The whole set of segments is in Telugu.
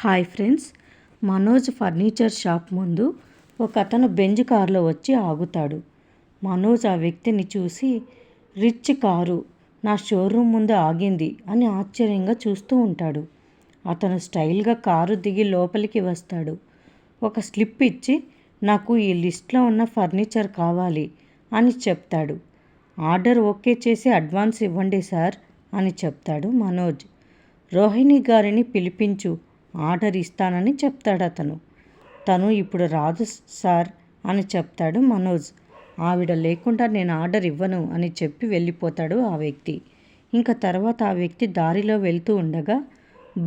Hi friends, Manoj furniture shop ముందు ఒక అతను బెంజ్ కారులో వచ్చి ఆగుతాడు. మనోజ్ ఆ వ్యక్తిని చూసి, రిచ్ కారు నా షోరూమ్ ముందు ఆగింది అని ఆశ్చర్యంగా చూస్తూ ఉంటాడు. అతను స్టైల్గా కారు దిగి లోపలికి వస్తాడు. ఒక స్లిప్ ఇచ్చి, నాకు ఈ లిస్ట్లో ఉన్న ఫర్నిచర్ కావాలి అని చెప్తాడు. ఆర్డర్ ఓకే చేసి అడ్వాన్స్ ఇవ్వండి సార్ అని చెప్తాడు మనోజ్. రోహిణి గారిని పిలిపించు, ఆర్డర్ ఇస్తానని చెప్తాడు అతను. తను ఇప్పుడు రాదు సార్ అని చెప్తాడు మనోజ్. ఆవిడ లేకుండా నేను ఆర్డర్ ఇవ్వను అని చెప్పి వెళ్ళిపోతాడు ఆ వ్యక్తి. ఇంకా తర్వాత ఆ వ్యక్తి దారిలో వెళ్తూ ఉండగా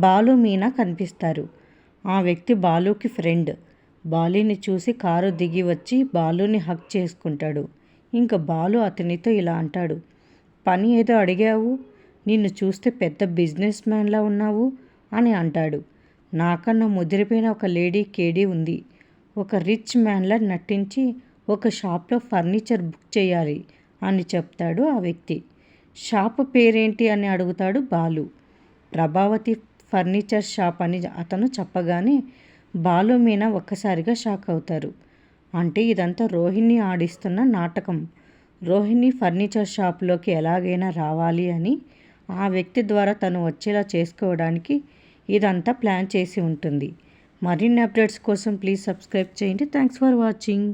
బాలు మీనా కనిపిస్తారు. ఆ వ్యక్తి బాలుకి ఫ్రెండ్. బాలుని చూసి కారు దిగి వచ్చి బాలుని హగ్ చేసుకుంటాడు. ఇంకా బాలు అతనితో ఇలా అంటాడు, పని ఏదో అడిగావు, నిన్ను చూస్తే పెద్ద బిజినెస్ మ్యాన్లా ఉన్నావు అని అంటాడు. నాకన్నా ముదిరిపోయిన ఒక లేడీ కేడీ ఉంది. ఒక రిచ్ మ్యాన్లా నటించి ఒక షాప్లో ఫర్నిచర్ బుక్ చేయాలి అని చెప్తాడు ఆ వ్యక్తి. షాపు పేరేంటి అని అడుగుతాడు బాలు. ప్రభావతి ఫర్నిచర్ షాప్ అని అతను చెప్పగానే బాలు మీనా ఒక్కసారిగా షాక్ అవుతారు. అంటే ఇదంతా రోహిణి ఆడిస్తున్న నాటకం. రోహిణి ఫర్నిచర్ షాప్లోకి ఎలాగైనా రావాలి అని, ఆ వ్యక్తి ద్వారా తను వచ్చేలా చేసుకోవడానికి ఇదంతా ప్లాన్ చేసి ఉంటుంది. మరిన్ని అప్డేట్స్ కోసం ప్లీజ్ సబ్స్క్రైబ్ చేయండి. Thanks for watching.